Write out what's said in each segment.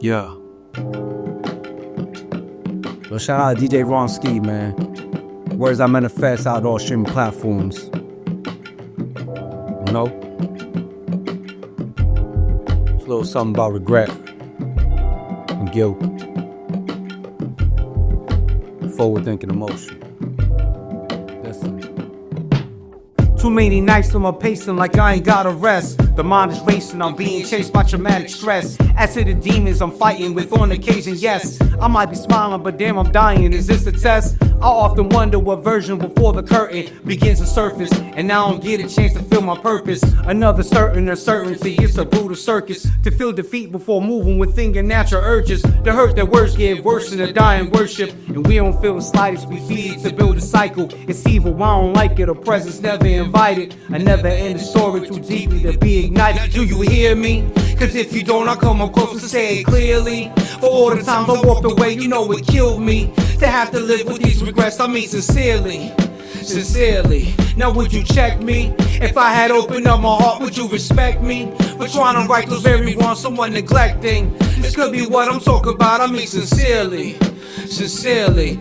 Yeah. Well, shout out to DJ Ronski, man. Words I manifest out all streaming platforms. You know? It's a little something about regret and guilt. Forward-thinking emotion. Listen. Too many nights on my pacing like I ain't got a rest. The mind is racing, I'm being chased by traumatic stress. As to the demons I'm fighting with on occasion, yes. I might be smiling, but damn, I'm dying. Is this a test? I often wonder what version before the curtain begins to surface, and now I don't get a chance to feel my purpose. Another certain uncertainty, it's a brutal circus. To feel defeat before moving within your natural urges. The hurt that words get worse than a dying worship, and we don't feel the slightest, we feed it to build a cycle. It's evil, I don't like it, a presence never invited. I never end the story too deeply to be ignited. Do you hear me? Cause if you don't, I'll come up close to say it clearly. For all the times I walked away, you know it killed me. To have to live with these regrets, I mean sincerely. Sincerely. Now would you check me? If I had opened up my heart, would you respect me? For trying to right those very wrongs someone neglecting. This could be what I'm talking about, I mean sincerely. Sincerely.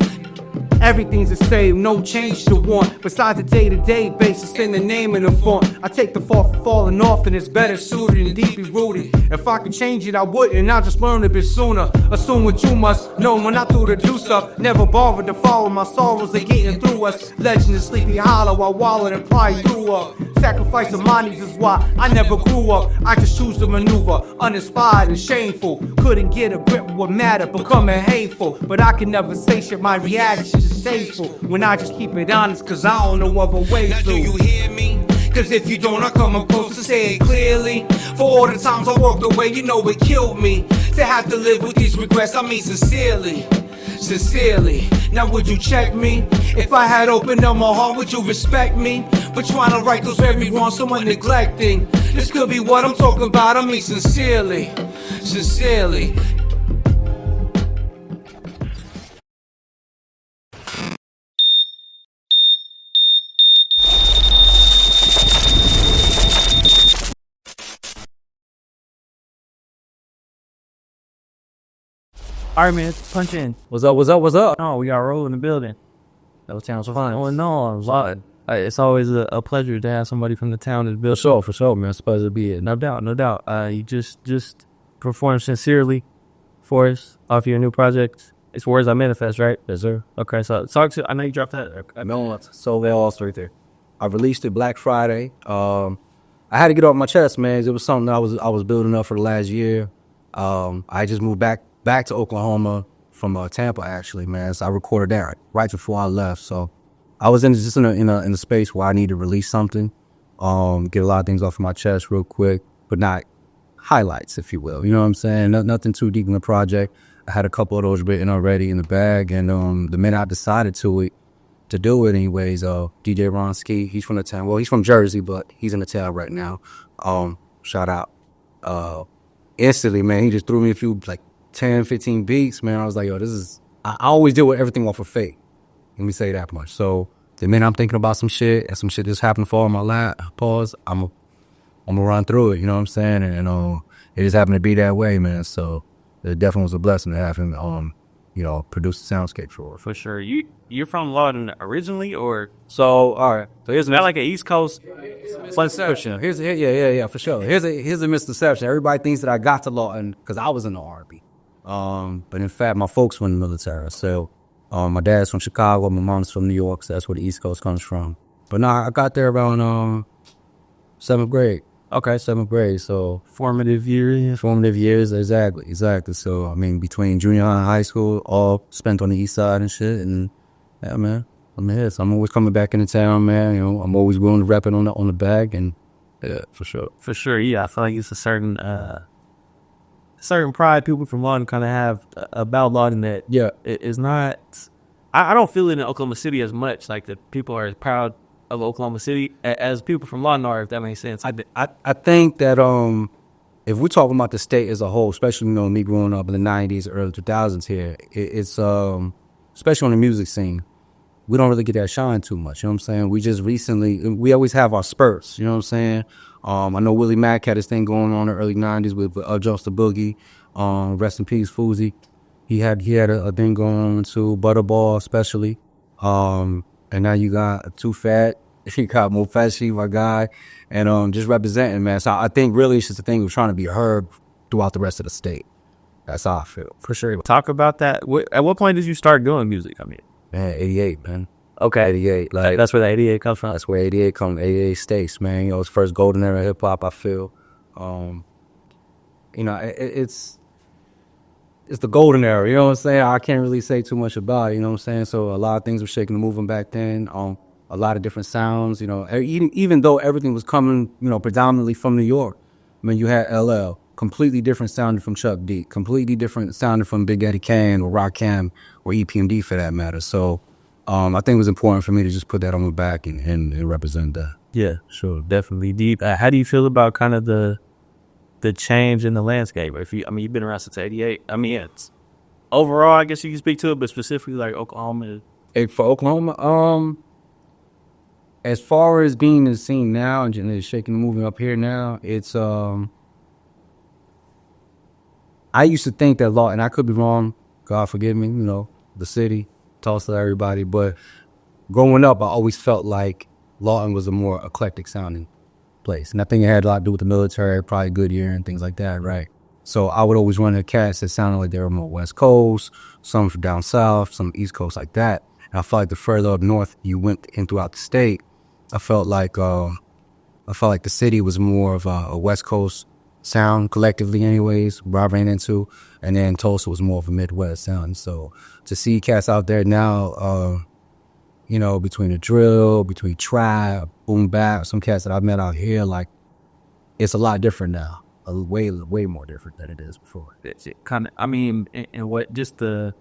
Everything's the same, no change to want. Besides a day-to-day basis in the name and the font. I take the fall for falling off, and it's better suited and deeply rooted. If I could change it, I wouldn't. I'll just learn a bit sooner. Assume what you must know when I threw the deuce up. Never bothered to follow my sorrows, they getting through us. Legend of Sleepy Hollow, I wallowed and pride grew up. Sacrifice of my needs is why I never grew up. I just choose to maneuver, uninspired and shameful. Couldn't get a grip with what mattered, becoming hateful. But I can never satiate my reactions. Tasteful when I just keep it honest, cause I don't know other ways. Now do you hear me? Cause if you don't, I'll come up close to say it clearly. For all the times I walked away, you know it killed me. To have to live with these regrets, I mean sincerely. Sincerely. Now would you check me? If I had opened up my heart, would you respect me? For trying to right those very wrongs someone neglecting. This could be what I'm talking about, I mean sincerely. Sincerely. All right, man, punch in. What's up, what's up, what's up? Oh, we got Raul in the building. That sounds fun. Oh, no, it's always a pleasure to have somebody from the town in the building. For sure, man. It's a pleasure to be here. No doubt, no doubt. You just performed sincerely for us off your new project. It's Words I Manifest, right? Yes, sir. Okay, so talk to. I know you dropped that. So they're all right there. I released it Black Friday. I had to get off my chest, man. It was something I was building up for the last year. I just moved back to Oklahoma from Tampa, actually, man. So I recorded that right before I left. So I was in a space where I need to release something, get a lot of things off of my chest real quick, but not highlights, if you will. You know what I'm saying? Nothing too deep in the project. I had a couple of those written already in the bag, and the minute I decided to do it anyways, DJ Ronski, he's from the town. Well, he's from Jersey, but he's in the town right now. Shout out. Instantly, man, he just threw me a few, like, 10, 15 beats, man. I was like, yo, I always deal with everything off of fate. Let me say that much. So the minute I'm thinking about some shit, and some shit just happened to fall in my lap, pause, I'm gonna run through it, you know what I'm saying? And it just happened to be that way, man. So it definitely was a blessing to have him, produce the soundscape for us. For sure. You're from Lawton originally, or? So, all right. So here's not like an East Coast misconception. Yeah, for sure. Here's a misconception. Everybody thinks that I got to Lawton because I was in the Army. But in fact, my folks were in the military. So, my dad's from Chicago, my mom's from New York, so that's where the East Coast comes from. But no, I got there around 7th grade. Okay, 7th grade. So formative years, exactly. So I mean, between junior high and high school, all spent on the East Side and shit. And yeah, man, I'm here. So I'm always coming back into town, man. You know, I'm always willing to rep it on the bag, and yeah, for sure. Yeah, I feel like it's a certain pride people from Lawton kind of have about Lawton that it is not. I don't feel it in Oklahoma City as much. Like the people are as proud of Oklahoma City as people from Lawton are, if that makes sense. I think that if we're talking about the state as a whole, especially me growing up in the 90s, early 2000s here, it's especially on the music scene, we don't really get that shine too much. You know what I'm saying? We always have our spurts. You know what I'm saying? I know Willie Mack had his thing going on in the early 90s with Just the Boogie. Rest in peace, Fousey. He had a thing going on too, Butterball especially. And now you got Too Fat. You got Mofeshi, my guy, and just representing, man. So I think really it's just a thing of trying to be heard throughout the rest of the state. That's how I feel, for sure. Talk about that. At what point did you start doing music? I mean, man, 88, man. Okay. 88. Like, that's where the 88 comes from? That's where 88 comes, 88 States, man. You know, it's first golden era hip hop, I feel. You know, it's the golden era, you know what I'm saying? I can't really say too much about it, you know what I'm saying? So a lot of things were shaking and moving back then. A lot of different sounds, you know, even though everything was coming, you know, predominantly from New York. I mean, you had LL, completely different sounding from Chuck D, completely different sounding from Big Eddie Kane or Rakim or EPMD for that matter. So I think it was important for me to just put that on my back and represent that. Yeah, sure, definitely. Deep. How do you feel about kind of the change in the landscape? You've been around since '88. I mean, it's overall, I guess you can speak to it, but specifically like Oklahoma. For Oklahoma, as far as being in the scene now and shaking and moving up here now, it's I used to think that Lawton, and I could be wrong, God forgive me, you know, the city, Tulsa, everybody, but growing up, I always felt like Lawton was a more eclectic sounding place. And I think it had a lot to do with the military, probably Goodyear and things like that, right? So I would always run into cats that sounded like they were more West Coast, some from down south, some East Coast like that. And I felt like the further up north you went in throughout the state, I felt like the city was more of a West Coast sound collectively anyways, where I ran into, and then Tulsa was more of a Midwest sound. So to see cats out there now, you know, between the drill, between trap, boom bap, some cats that I've met out here, like, it's a lot different now. Way more different than it is before. It's kind of, I mean, and what, just the,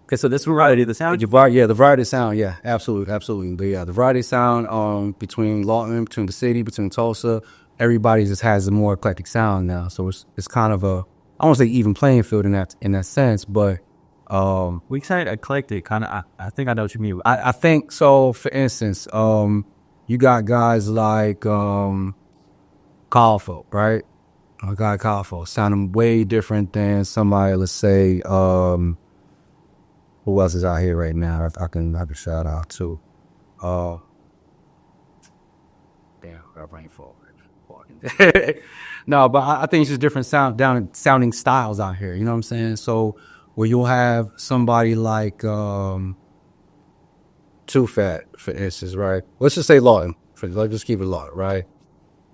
okay, so this variety of the sound? The variety of sound, yeah, absolutely. Yeah, the variety of sound between Lawton, between the city, between Tulsa, everybody just has a more eclectic sound now. So it's kind of a, I won't say even playing field in that sense, but we say eclectic, kind of. I think I know what you mean. I think so. For instance, you got guys like Colfo, right? A guy Colfo sounding way different than somebody. Let's say, who else is out here right now? I can shout out to. Damn, got brain fog. No, but I think it's just different sounding styles out here. You know what I'm saying? So where you'll have somebody like Too Fat, for instance, right? Let's just say Lawton. Let's just keep it Lawton, right?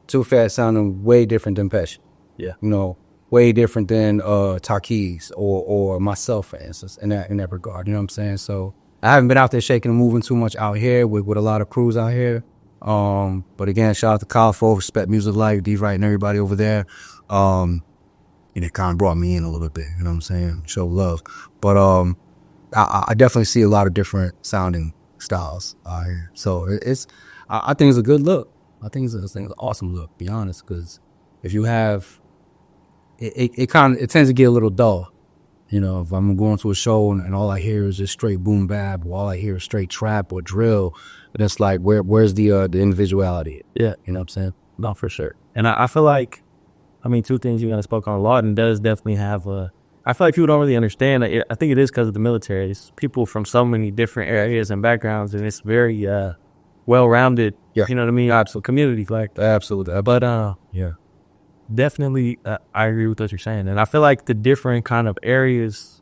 Too Fat sounding way different than Pesci. Yeah. You know, way different than Taquis or myself, for instance, in that regard. You know what I'm saying? So I haven't been out there shaking and moving too much out here with a lot of crews out here. But again, shout out to Colfo, Respect Music Life, D-Right, and everybody over there. And it kind of brought me in a little bit, you know what I'm saying? Show love. But I definitely see a lot of different sounding styles out here. So I think it's a good look. I think it's an awesome look, to be honest, because if you have, it tends to get a little dull. You know, if I'm going to a show and all I hear is just straight boom bap, or all I hear is straight trap or drill, then it's like, where's the individuality? Yeah. You know what I'm saying? No, for sure. And I feel like, I mean, two things you kind of spoke on. Lawton does definitely have I feel like people don't really understand. I think it is because of the military. It's people from so many different areas and backgrounds, and it's very well-rounded, yeah. You know what I mean? Absolute community. Like, absolutely. But, yeah. Definitely, I agree with what you're saying. And I feel like the different kind of areas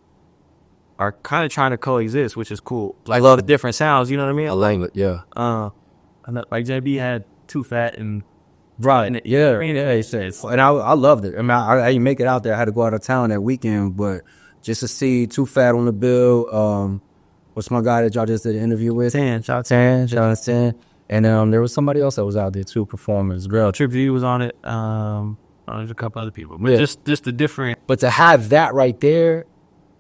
are kind of trying to coexist, which is cool. Like, love the different sounds, you know what I mean? I like it, yeah. Like JB had Too Fat and right, and yeah. I mean, and I loved it. I mean, I didn't make it out there. I had to go out of town that weekend, but just to see Too Fat on the bill, what's my guy that y'all just did an interview with? Shout out Tan. And there was somebody else that was out there too performing as well. Trip G was on it. There's a couple other people, but just the different. But to have that right there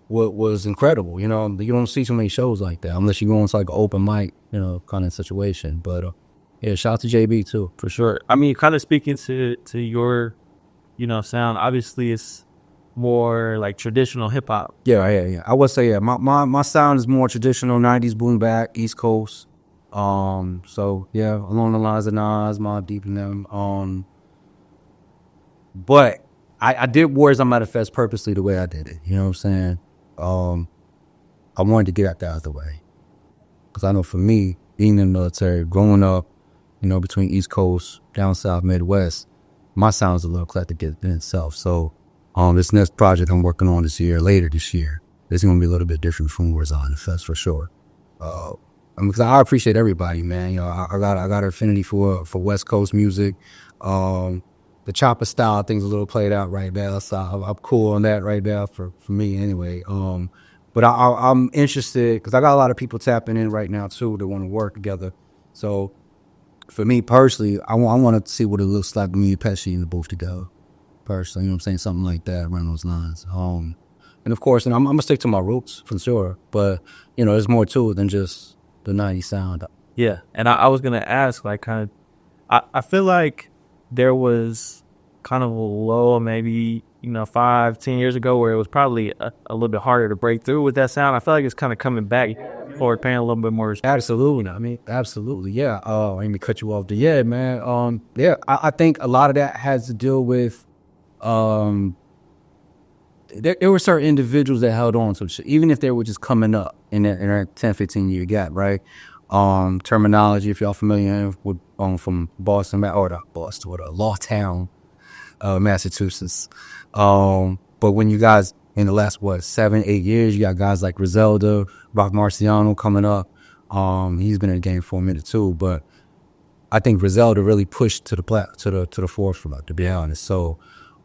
was incredible. You know, you don't see too many shows like that unless you go into like an open mic, you know, kind of situation. But yeah, shout out to JB too, for sure. I mean, kind of speaking to your, you know, sound. Obviously, it's more like traditional hip hop. Yeah. I would say my sound is more traditional '90s boom bap, East Coast. So yeah, along the lines of Nas, Mobb Deep and them. But I did Warriors I'm At a Fest purposely the way I did it. You know what I'm saying? I wanted to get that out of the way. Because I know for me, being in the military, growing up, you know, between East Coast, down South, Midwest, my sound's a little eclectic in itself. So this next project I'm working on later this year, it's going to be a little bit different from Warriors I'm At a Fest for sure. Because I appreciate everybody, man. You know, I got an affinity for West Coast music. The chopper style thing's a little played out right now, so I'm cool on that right now for me anyway. But I'm interested because I got a lot of people tapping in right now too that want to work together. So for me personally, I want to see what it looks like with me and Pesci in the booth together. Personally, you know what I'm saying, something like that around those lines. And of course, and I'm gonna stick to my roots for sure. But you know, there's more to it than just the 90s sound. Yeah, and I was gonna ask, like, kind of, I feel like there was kind of a lull maybe, you know, 5-10 years ago where it was probably a little bit harder to break through with that sound. I feel like it's kind of coming back or paying a little bit more respect. Absolutely. I mean, absolutely. Yeah. I didn't mean to cut you off there. Yeah, man. Yeah, I think a lot of that has to deal with there were certain individuals that held on to shit, even if they were just coming up in that 10-15 year gap, right? Terminology, if y'all familiar with from Boston or Lawton, Massachusetts. But when you guys in the last 7-8 years, you got guys like Griselda, Rock Marciano coming up. He's been in the game for a minute too, but I think Griselda really pushed to the forefront, to be honest. So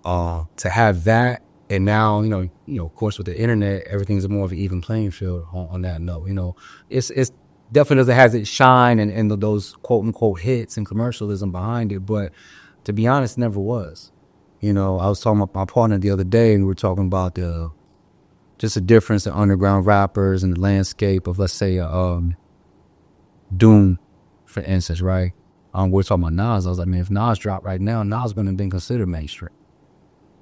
to have that, and now you know, of course, with the internet, everything's more of an even playing field on that note. You know, it's definitely doesn't have its shine and those quote unquote hits and commercialism behind it, but to be honest, never was. You know, I was talking about my partner the other day, and we were talking about just the difference in underground rappers and the landscape of, let's say, Doom, for instance, right? We're talking about Nas. I was like, man, if Nas dropped right now, Nas wouldn't have been considered mainstream,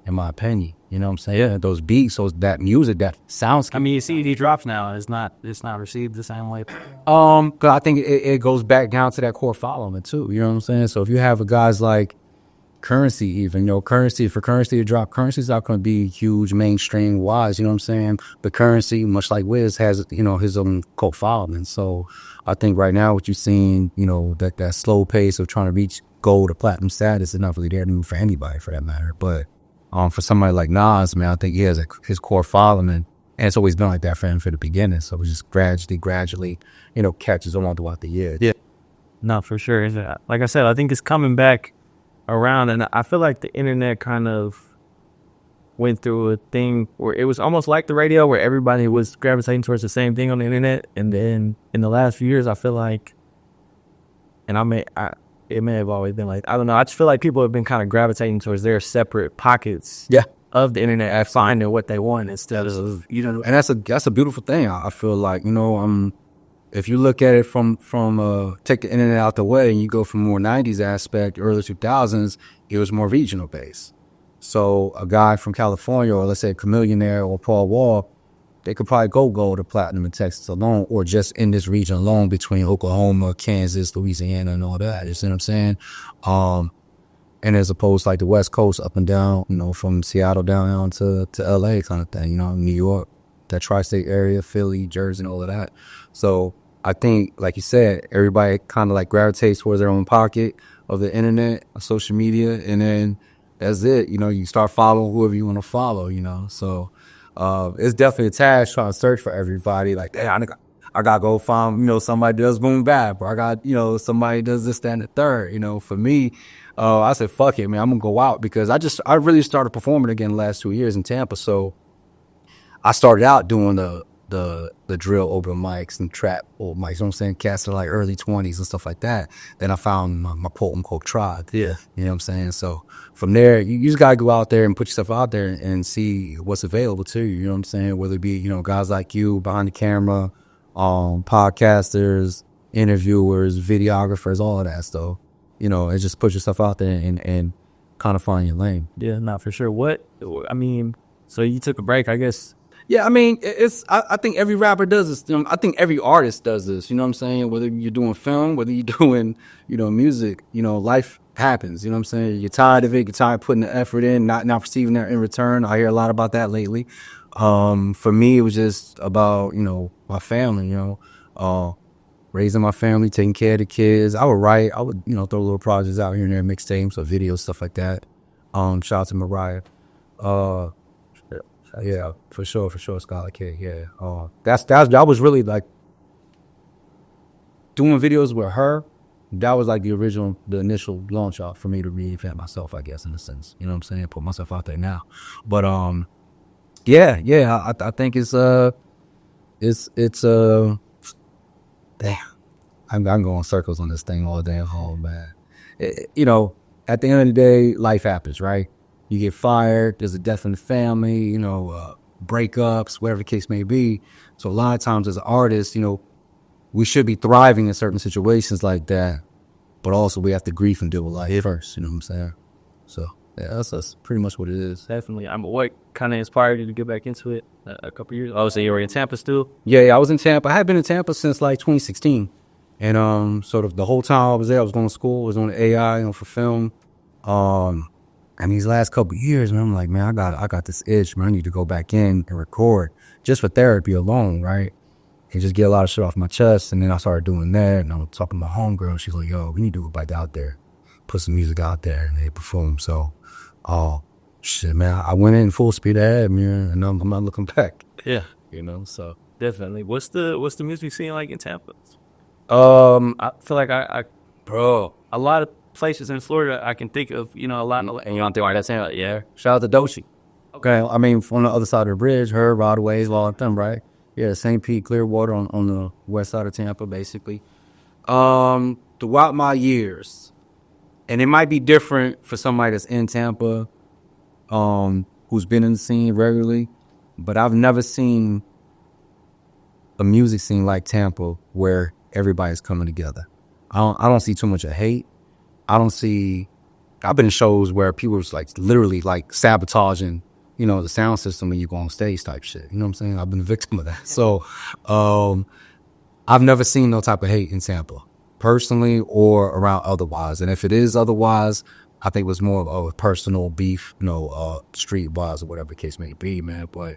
in my opinion. You know what I'm saying? Yeah, those beats, that music, that sounds. I mean, you see, he drops now. It's not received the same way. 'Cause I think it goes back down to that core following too. You know what I'm saying? So if you have guys like Currency, even, you know, Currency to drop, Currency's not going to be huge mainstream wise. You know what I'm saying? But Currency, much like Wiz, has, you know, his own cult following. So I think right now what you're seeing, you know, that slow pace of trying to reach gold or platinum status is not really there to move for anybody, for that matter. But for somebody like Nas, man, I think he has his core following, and it's always been like that for him for the beginning. So it just gradually, you know, catches on throughout the year. Yeah, no, for sure. Like I said, I think it's coming back around, and I feel like the internet kind of went through a thing where it was almost like the radio, where everybody was gravitating towards the same thing on the internet. And then in the last few years, I feel like, and it may have always been like, I don't know, I just feel like people have been kind of gravitating towards their separate pockets of the internet and finding what they want instead of, you know. And that's a beautiful thing. I feel like, you know, if you look at it from take the internet out the way and you go from more 90s aspect, early 2000s, it was more regional based. So a guy from California, or let's say a Chameleonaire or Paul Wall, they could probably go gold or platinum in Texas alone, or just in this region alone between Oklahoma, Kansas, Louisiana, and all that. You see what I'm saying? And as opposed to like the West Coast up and down, you know, from Seattle down to LA kind of thing, you know, New York, that tri-state area, Philly, Jersey, and all of that. So I think, like you said, everybody kind of like gravitates towards their own pocket of the internet, social media, and then that's it. You know, you start following whoever you want to follow, you know. So it's definitely a task trying to search for everybody. Like, hey, I got to go find, you know, somebody does boom bap, or I got, you know, somebody does this, that, and the third. You know, for me, I said, fuck it, man, I'm going to go out, because I really started performing again the last 2 years in Tampa. So I started out doing the drill open mics and trap open mics, you know what I'm saying? Cats are like early 20s and stuff like that. Then I found my quote unquote tribe. Yeah. You know what I'm saying? So from there, you just got to go out there and put yourself out there and see what's available to you. You know what I'm saying? Whether it be, you know, guys like you behind the camera, podcasters, interviewers, videographers, all of that stuff. You know, and just put yourself out there and kind of find your lane. Yeah, not for sure. So you took a break, I guess. Yeah, I mean, I think every rapper does this. I think every artist does this. You know what I'm saying? Whether you're doing film, whether you're doing, music, life happens. You know what I'm saying? You're tired of it. You're tired of putting the effort in, not receiving that in return. I hear a lot about that lately. For me, it was just about, my family, raising my family, taking care of the kids. I would write. I would, throw little projects out here and there, mixtapes or videos, stuff like that. Shout out to Mariah. Yeah, for sure, Scholar Kid. Yeah, that was really like doing videos with her. That was like the initial launch off for me to reinvent myself, I guess, in a sense. You know what I'm saying? Put myself out there now. But yeah, I think it's damn. I'm going circles on this thing all day long, man. At the end of the day, life happens, right? You get fired, there's a death in the family, breakups, whatever the case may be. So a lot of times as artists, we should be thriving in certain situations like that, but also we have to grieve and deal with life first, you know what I'm saying? So yeah, that's pretty much what it is. Definitely. What kind of inspired you to get back into it a couple years? I would say you were in Tampa still? Yeah, I was in Tampa. I had been in Tampa since like 2016. And sort of the whole time I was there, I was going to school, I was on the AI, for film. And these last couple of years, man, I'm like, man, I got this itch, man. I need to go back in and record just for therapy alone, right? And just get a lot of shit off my chest. And then I started doing that, and I was talking to my homegirl. She's like, yo, we need to go back out there, put some music out there, and they perform. So, shit, man, I went in full speed ahead, man, and I'm not looking back. Yeah. So. Definitely. What's the music scene like in Tampa? I feel like bro, a lot of places in Florida I can think of, a lot. And you don't think like that saying, yeah. Shout out to Doshi. Okay, I mean, on the other side of the bridge, her, Rodways, Lawton, right? Yeah, St. Pete, Clearwater on the west side of Tampa, basically. Throughout my years, and it might be different for somebody that's in Tampa, who's been in the scene regularly, but I've never seen a music scene like Tampa where everybody's coming together. I don't see too much of hate. I've been in shows where people was like literally like sabotaging, the sound system when you go on stage type shit. You know what I'm saying? I've been a victim of that. So, I've never seen no type of hate in Tampa, personally or around otherwise. And if it is otherwise, I think it was more of a personal beef, street wise or whatever the case may be, man. But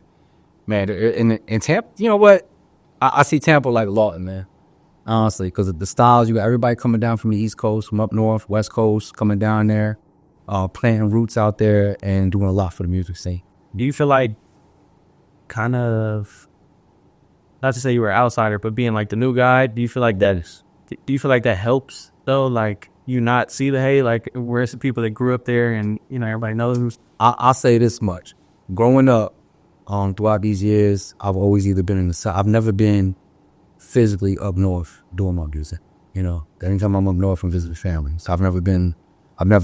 man, in Tampa, you know what? I see Tampa like Lawton, man. Honestly, because of the styles, you got everybody coming down from the East Coast, from up north, West Coast, coming down there, planting roots out there and doing a lot for the music scene. Do you feel like kind of, not to say you were an outsider, but being like the new guy, do you feel like that helps though? Like you not see the hate, like where's the people that grew up there and, everybody knows? I'll say this much. Growing up, throughout these years, I've always either been in the South. I've never been physically up north doing my music. Anytime I'm up north, I'm visiting family. So I've never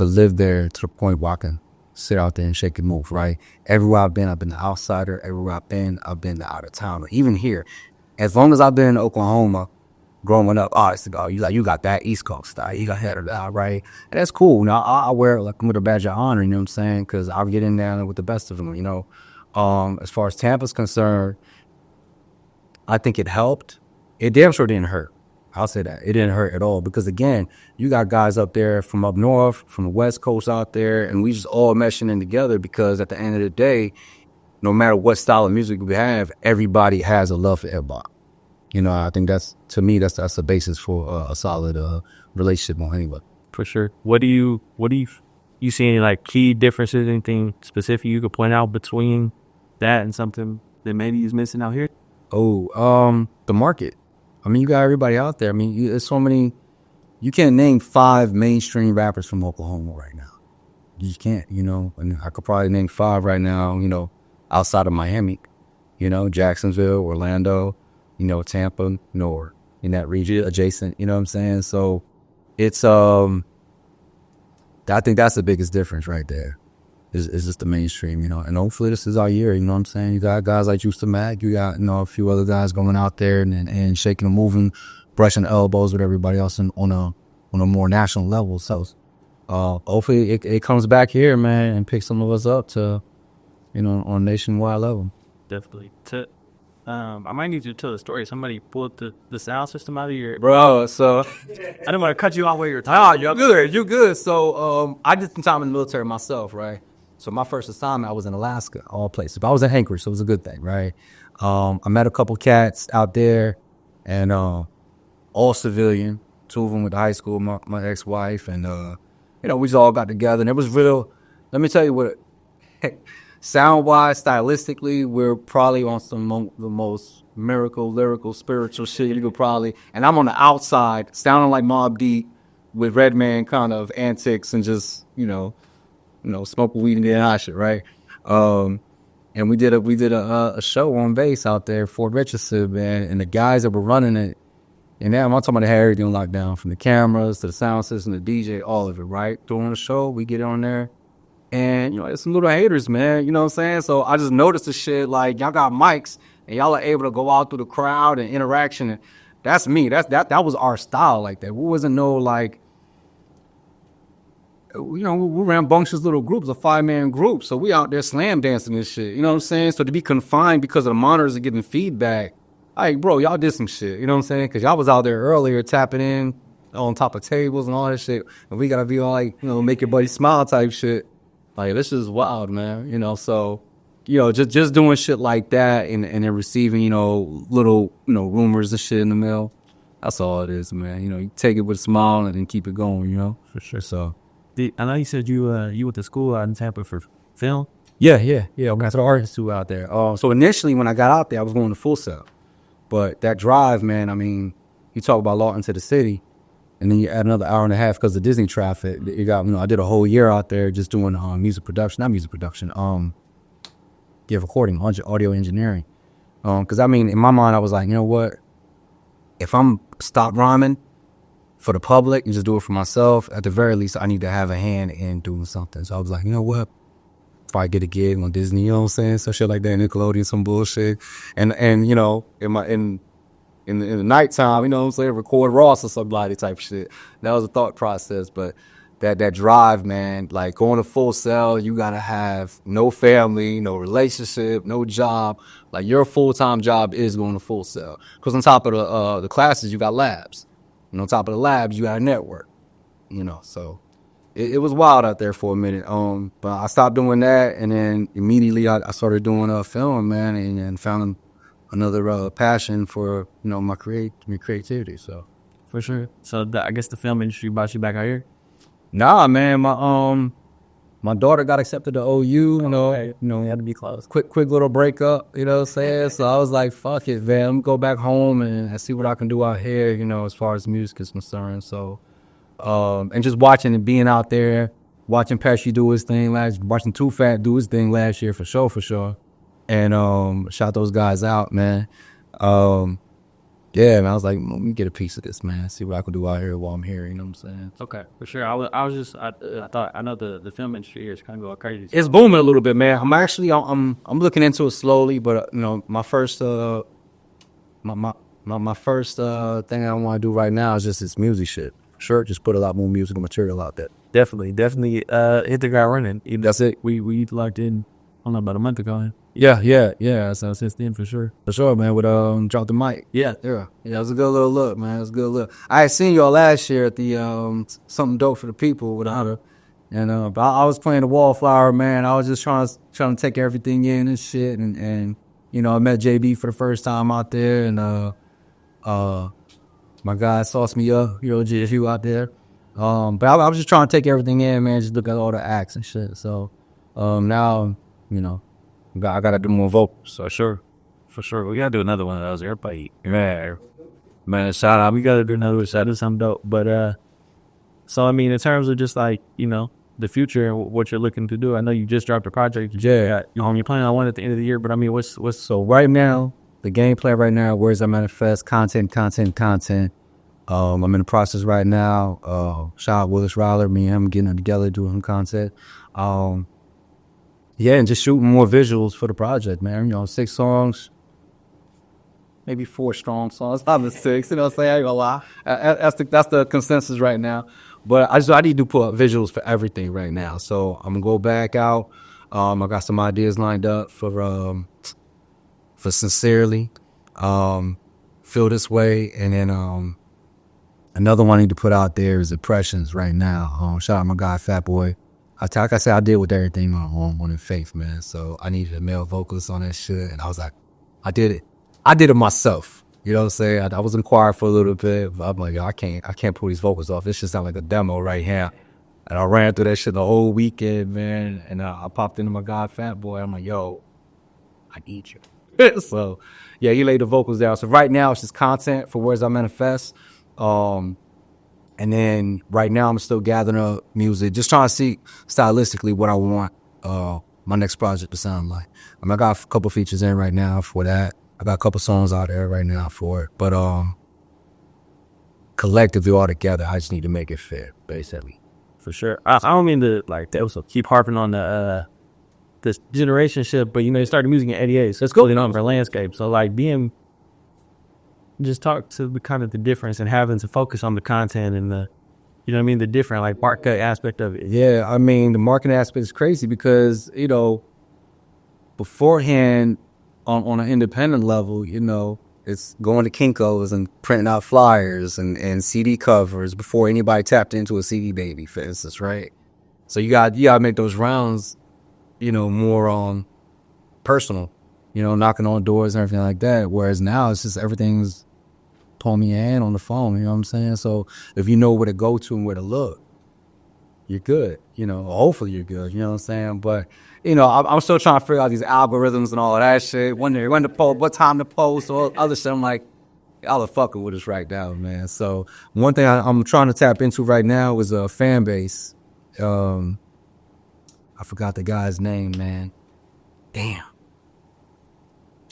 lived there to the point where I can sit out there and shake and move, right? Everywhere I've been the outsider. Everywhere I've been the out of towner. Even here, as long as I've been in Oklahoma, growing up, you got that East Coast style. You got that, right? And that's cool. Now I wear it like with a badge of honor, you know what I'm saying? Because I'll get in there with the best of them, As far as Tampa's concerned, I think it helped. It damn sure didn't hurt. I'll say that. It didn't hurt at all because, again, you got guys up there from up north, from the West Coast out there, and we just all meshing in together because at the end of the day, no matter what style of music we have, everybody has a love for everybody. I think that's the basis for a solid relationship on anyway. For sure. What do you see any like key differences, anything specific you could point out between that and something that maybe is missing out here? The market. I mean, you got everybody out there. I mean, there's so many. You can't name 5 mainstream rappers from Oklahoma right now. You just can't, And I could probably name 5 right now, outside of Miami, Jacksonville, Orlando, Tampa, or in that region adjacent, you know what I'm saying? So it's, I think that's the biggest difference right there. Is just the mainstream, and hopefully this is our year, you know what I'm saying? You got guys like Juice the Mag, you got, a few other guys going out there and shaking and moving, brushing elbows with everybody else on a more national level. So, hopefully it comes back here, man, and picks some of us up to, on a nationwide level. definitely. I might need you to tell the story. Somebody pulled the sound system out of your. Bro, so I didn't want to cut you off where you're talking. you're good. You're good. So I did some time in the military myself, right? So my first assignment, I was in Alaska, all places. But I was in Anchorage, so it was a good thing, right? I met a couple cats out there, and all civilian. 2 of them with high school, my ex-wife, and we just all got together, and it was real. Let me tell you what. Sound-wise, stylistically, we're probably on the most miracle, lyrical, spiritual shit you could probably. And I'm on the outside, sounding like Mobb Deep with Redman kind of antics and just smoking weed and getting high shit, right? And we did a show on base out there, Fort Richardson, man. And the guys that were running it, and now I'm talking about they had everything locked down, from the cameras to the sound system, the DJ, all of it, right? During the show, we get on there. And, there's some little haters, man. You know what I'm saying? So I just noticed the shit, like, y'all got mics, and y'all are able to go out through the crowd and interaction. And that's me. That was our style like that. We wasn't no, like, we rambunctious little groups, a 5-man group. So we out there slam dancing and shit. You know what I'm saying? So to be confined because of the monitors and giving feedback, like, bro, y'all did some shit. You know what I'm saying? Because y'all was out there earlier tapping in on top of tables and all that shit. And we got to be all like, make your buddy smile type shit. Like, this is wild, man, so, just doing shit like that and then receiving, little, rumors and shit in the mail. That's all it is, man. You take it with a smile and then keep it going, For sure. So. I know you said you went to school out in Tampa for film. Yeah. I got to the art institute out there. So initially when I got out there, I was going to Full Sail. But that drive, man, I mean, you talk about Lawton to the city. And then you add another hour and a half because of Disney traffic. You got, I did a whole year out there just doing recording, audio engineering. Because, in my mind, I was like, you know what? If I'm stop rhyming for the public and just do it for myself, at the very least, I need to have a hand in doing something. So I was like, you know what? If I get a gig on Disney, you know what I'm saying? So shit like that, Nickelodeon, some bullshit. And in the nighttime, you know what I'm saying, record Ross or somebody type shit. That was a thought process. But that drive, man, like going to Full Sail, you got to have no family, no relationship, no job. Like your full-time job is going to Full Sail. Because on top of the classes, you got labs. And on top of the labs, you got a network. So it was wild out there for a minute. But I stopped doing that. And then immediately I started doing film, man, and found another passion for my creativity. So for sure. So I guess the film industry brought you back out here. Nah, man, my daughter got accepted to OU. You had to be close. Quick little breakup. You know what I'm saying? So I was like, fuck it, man. I'm gonna go back home and see what I can do out here. As far as music is concerned. So, and just watching and being out there, watching Pesci do his thing watching Too Fat do his thing last year for sure. And shout those guys out, man. Yeah, man, I was like, let me get a piece of this, man. See what I can do out here while I'm here. You know what I'm saying? Okay, for sure. I know the film industry here is kind of going crazy. It's booming a little bit, man. I'm looking into it slowly, but my first my first thing I want to do right now is just this music shit. Sure, just put a lot more musical material out there. Definitely hit the ground running. That's it. We locked in, I don't know, about a month ago. Yeah. So since then, for sure, man. With Drop the Mic. Yeah. It was a good little look, man. It was a good look. I had seen y'all last year at the Something Dope for the People with Hunter, and but I was playing the Wallflower, man. I was just trying to take everything in and shit, and I met JB for the first time out there, and my guy Sauce Me Up, GSU out there. But I was just trying to take everything in, man. Just look at all the acts and shit. So now, I gotta do more vocals. So sure, for sure, we gotta do another one of those. Everybody, man, shout out. We gotta do another one. Shout out something dope. But so in terms of just like the future and what you're looking to do, I know you just dropped a project. Yeah, you're planning on one at the end of the year. But what's so right now? The gameplay right now, words I manifest, content. I'm in the process right now. Shout out Willis Ryler, me and him getting it together, doing content. And just shooting more visuals for the project, man. 6 songs, maybe 4 strong songs, not the 6. You know what I'm saying? I ain't gonna lie. That's the consensus right now. But I need to put up visuals for everything right now. So I'm gonna go back out. I got some ideas lined up for for Sincerely, Feel This Way, and then another one I need to put out there is Impressions right now. Shout out my guy Fat Boy. Like I said, I deal with everything on In Faith, man. So I needed a male vocalist on that shit, and I was like, I did it. I did it myself. You know what I'm saying? I was in choir for a little bit, but I'm like, yo, I can't pull these vocals off. This just sound like a demo right here. And I ran through that shit the whole weekend, man. And I popped into my guy Fat Boy. I'm like, yo, I need you. So yeah, he laid the vocals down. So right now it's just content for Words I Manifest. And then right now I'm still gathering up music, just trying to see stylistically what I want my next project to sound like. I mean, I got a couple features in right now for that. I got a couple songs out there right now for it. But collectively all together, I just need to make it fit, basically. For sure. I don't mean to like also keep harping on this generation shit, but you started music in '88, so it's cool, for landscape. So like just talk to the kind of the difference and having to focus on the content and the different like market aspect of it. Yeah, I mean the marketing aspect is crazy because beforehand on an independent level, it's going to Kinko's and printing out flyers and CD covers before anybody tapped into a CD baby, for instance, right? So you gotta make those rounds, more personal, knocking on doors and everything like that. Whereas now it's just everything's palm in your hand on the phone, you know what I'm saying? So if you know where to go to and where to look, you're good, hopefully you're good, you know what I'm saying? But, I'm still trying to figure out these algorithms and all of that shit, when to post, what time to post, all other shit. I'm like, y'all are fucking with us right now, man. So one thing I'm trying to tap into right now is a fan base. I forgot the guy's name, man. Damn.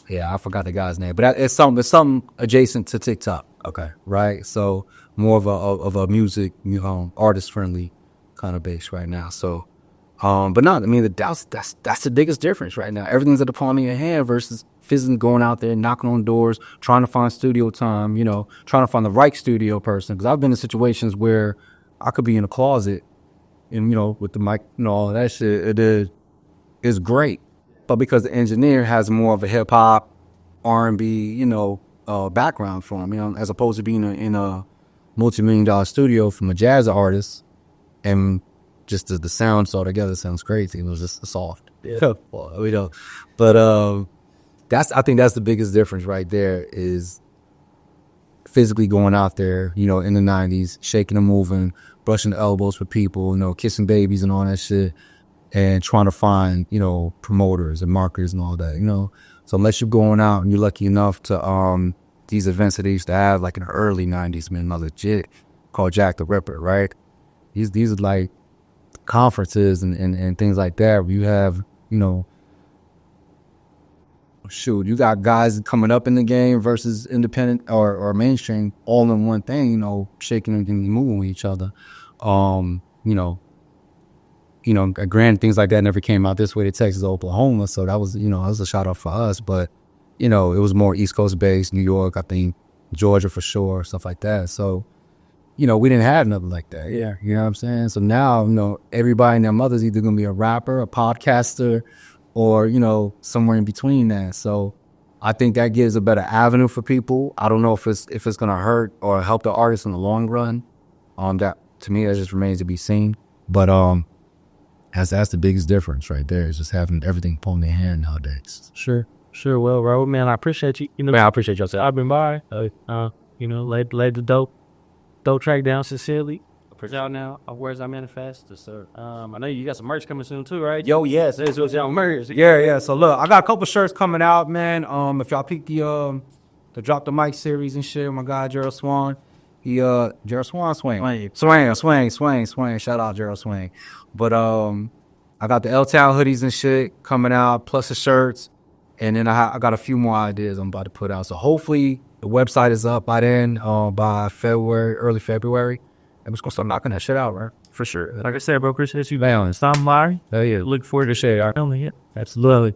Yeah, I forgot the guy's name, but it's something adjacent to TikTok. Okay, right. So more of a music, artist friendly kind of base right now. So, but not. I mean, that's the biggest difference right now. Everything's at the palm of your hand versus physically going out there, knocking on doors, trying to find studio time. Trying to find the right studio person. Because I've been in situations where I could be in a closet, and with the mic and all that shit, it's great. But because the engineer has more of a hip hop, R&B, background for him, as opposed to being in a multi-million-dollar studio from a jazz artist, and just the sound altogether sounds crazy. It was just soft. Yeah. But I think that's the biggest difference right there is physically going out there, in the 90s, shaking and moving, brushing the elbows for people, kissing babies and all that shit. And trying to find, promoters and marketers and all that, So unless you're going out and you're lucky enough to these events that they used to have, like in the early 90s, man, legit, called Jack the Ripper, right? These are like conferences and things like that where you have, you got guys coming up in the game versus independent or mainstream all in one thing, shaking and moving with each other. Grand things like that never came out this way to Texas, Oklahoma. So that was, that was a shout out for us. But, it was more East Coast based, New York, I think, Georgia for sure, stuff like that. So, we didn't have nothing like that. Yeah. You know what I'm saying? So now, everybody and their mother's either going to be a rapper, a podcaster, or, somewhere in between that. So I think that gives a better avenue for people. I don't know if it's going to hurt or help the artist in the long run. That, to me, that just remains to be seen. But, that's the biggest difference right there, is just having everything pulling their hand nowadays. Sure. Well, Raul, man, I appreciate you. Man, I appreciate y'all. I've been by, laid the dope track down sincerely. For y'all now, Words I Manifest. Sir. I know you got some merch coming soon too, right? Yo, yes, it's y'all merch. Yeah. So look, I got a couple shirts coming out, man. If y'all peek the Drop the Mic series and shit, my guy Gerald Swan. Gerald Swing. Shout out Gerald Swing. But I got the L-Town hoodies and shit coming out, plus the shirts. And then I got a few more ideas I'm about to put out. So hopefully the website is up by then, by early February. And we're just going to start knocking that shit out, right? For sure. Like I said, bro, appreciate you, man. Stop, Larry. Oh, yeah. Look forward to sharing our family. Yeah, absolutely.